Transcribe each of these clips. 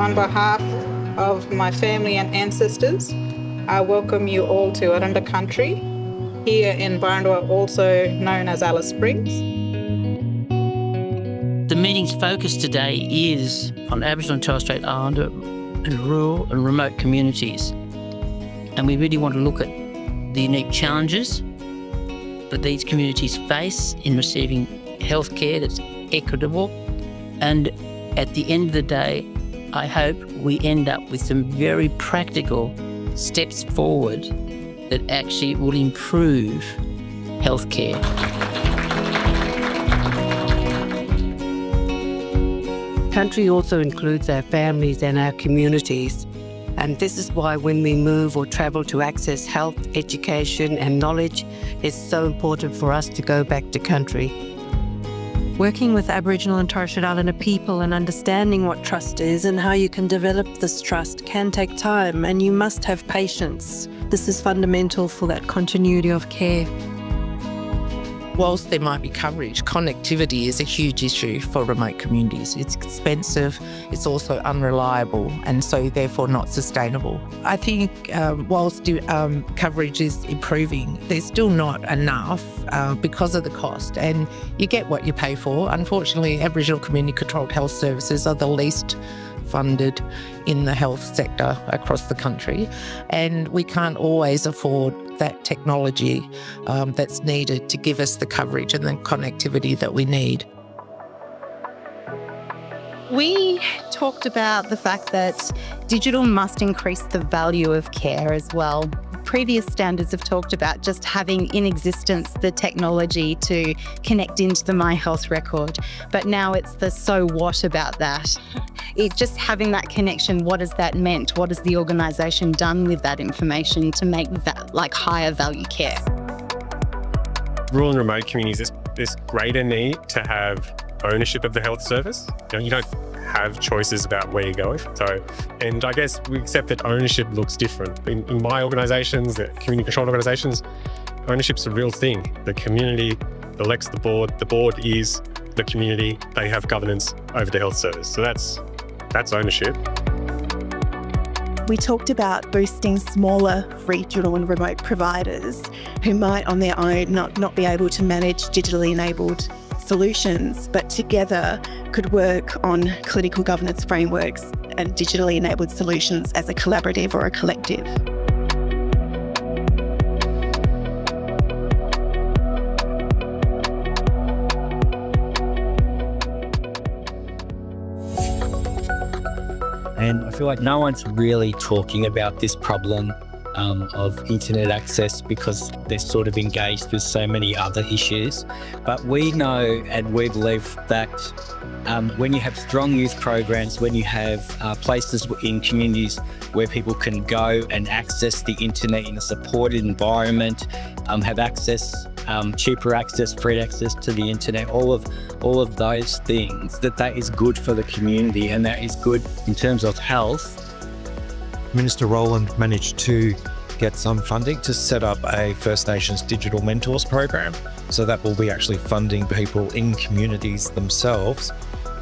On behalf of my family and ancestors, I welcome you all to Aranda Country, here in Mparntwe, also known as Alice Springs. The meeting's focus today is on Aboriginal and Torres Strait Islander and rural and remote communities. And we really want to look at the unique challenges that these communities face in receiving healthcare that's equitable. And at the end of the day, I hope we end up with some very practical steps forward that actually will improve healthcare. Country also includes our families and our communities. And this is why when we move or travel to access health, education and knowledge, it's so important for us to go back to country. Working with Aboriginal and Torres Strait Islander people and understanding what trust is and how you can develop this trust can take time, and you must have patience. This is fundamental for that continuity of care. Whilst there might be coverage, connectivity is a huge issue for remote communities. It's expensive, it's also unreliable, and so therefore not sustainable. I think whilst coverage is improving, there's still not enough because of the cost, and you get what you pay for. Unfortunately, Aboriginal community-controlled health services are the least funded in the health sector across the country, and we can't always afford that technology that's needed to give us the coverage and the connectivity that we need. We talked about the fact that digital must increase the value of care as well. Previous standards have talked about just having in existence the technology to connect into the My Health record, but now it's the so what about that. Just having that connection, what has that meant? What has the organisation done with that information to make that like higher value care? Rural and remote communities, there's greater need to have ownership of the health service. You don't have choices about where you go. And I guess we accept that ownership looks different. In my organisations, the community-controlled organisations, ownership's a real thing. The community elects the board is the community, they have governance over the health service. So that's ownership. We talked about boosting smaller regional and remote providers who might on their own not be able to manage digitally enabled solutions, but together could work on clinical governance frameworks and digitally enabled solutions as a collaborative or a collective. And I feel like no one's really talking about this problem of internet access because they're sort of engaged with so many other issues. But we know and we believe that when you have strong youth programs, when you have places in communities where people can go and access the internet in a supported environment, have access, cheaper access, free access to the internet, all of those things, that is good for the community and that is good in terms of health. Minister Rowland managed to get some funding to set up a First Nations Digital Mentors program. So that will be actually funding people in communities themselves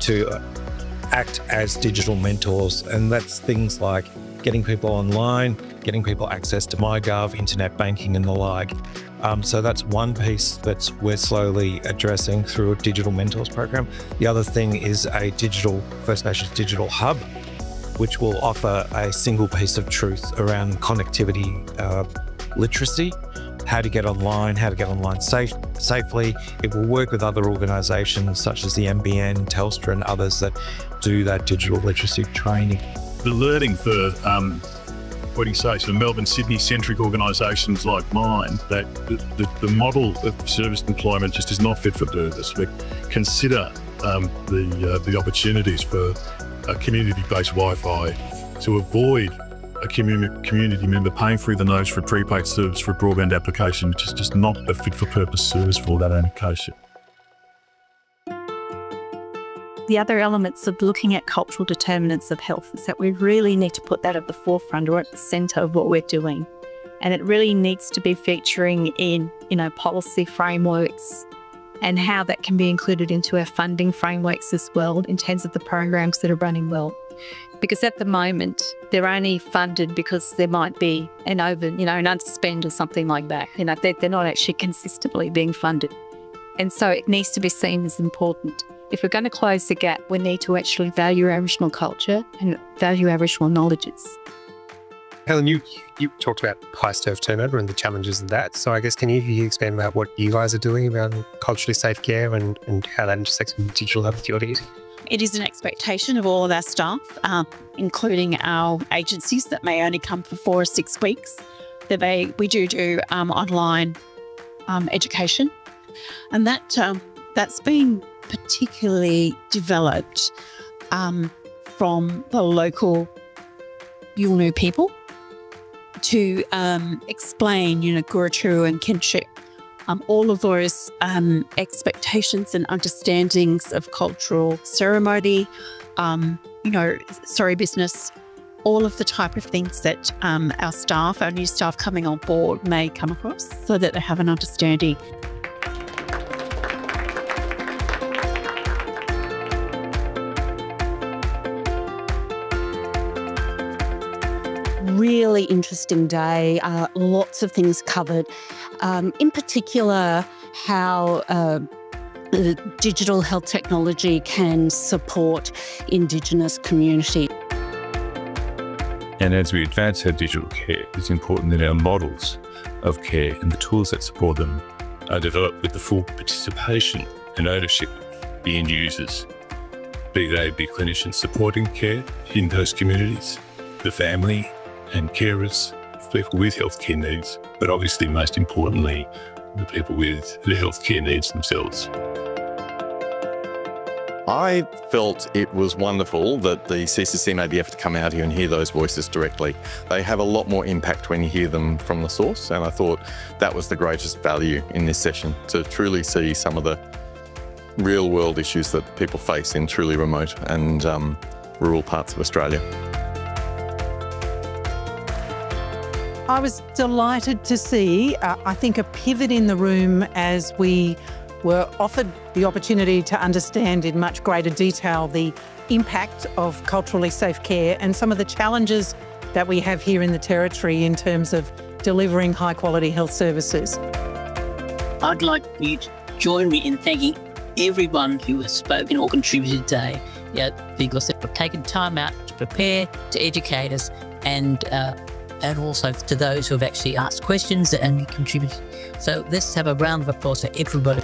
to act as digital mentors. And that's things like getting people online, getting people access to MyGov, internet banking and the like. So that's one piece that we're slowly addressing through a digital mentors program. The other thing is a First Nations digital hub, which will offer a single piece of truth around connectivity literacy, how to get online safely. It will work with other organisations such as the NBN, Telstra and others that do that digital literacy training. The learning for, so Melbourne, Sydney-centric organisations like mine, that the model of service employment just is not fit for purpose. We consider the opportunities for a community-based Wi-Fi to avoid a community member paying through the nose for a prepaid service for a broadband application, which is just not a fit-for-purpose service for that application. The other elements of looking at cultural determinants of health is that we really need to put that at the forefront or at the centre of what we're doing. And it really needs to be featuring in, policy frameworks and how that can be included into our funding frameworks as well in terms of the programs that are running well. Because at the moment, they're only funded because there might be an underspend or something like that. They're not actually consistently being funded. And so it needs to be seen as important. If we're going to close the gap, we need to actually value Aboriginal culture and value Aboriginal knowledges. Helen, you talked about high staff turnover and the challenges of that. So I guess can you expand about what you guys are doing around culturally safe care and how that intersects with digital health duties? It is an expectation of all of our staff, including our agencies that may only come for 4 or 6 weeks, that we do online education. And that's been particularly developed from the local Yolngu people to explain, Guruturu and kinship, all of those expectations and understandings of cultural ceremony, business, all of the type of things that our new staff coming on board may come across so that they have an understanding. Really interesting day, lots of things covered. In particular, how digital health technology can support Indigenous community. And as we advance our digital care, it's important that our models of care and the tools that support them are developed with the full participation and ownership of the end users, be they clinicians supporting care in those communities, the family and carers, people with healthcare needs, but obviously most importantly, the people with the healthcare needs themselves. I felt it was wonderful that the CCC made the effort to come out here and hear those voices directly. They have a lot more impact when you hear them from the source, and I thought that was the greatest value in this session, to truly see some of the real world issues that people face in truly remote and rural parts of Australia. I was delighted to see, I think, a pivot in the room as we were offered the opportunity to understand in much greater detail the impact of culturally safe care and some of the challenges that we have here in the Territory in terms of delivering high quality health services. I'd like you to join me in thanking everyone who has spoken or contributed today, because they've taken time out to prepare, to educate us, and also to those who have actually asked questions and contributed. So let's have a round of applause for everybody.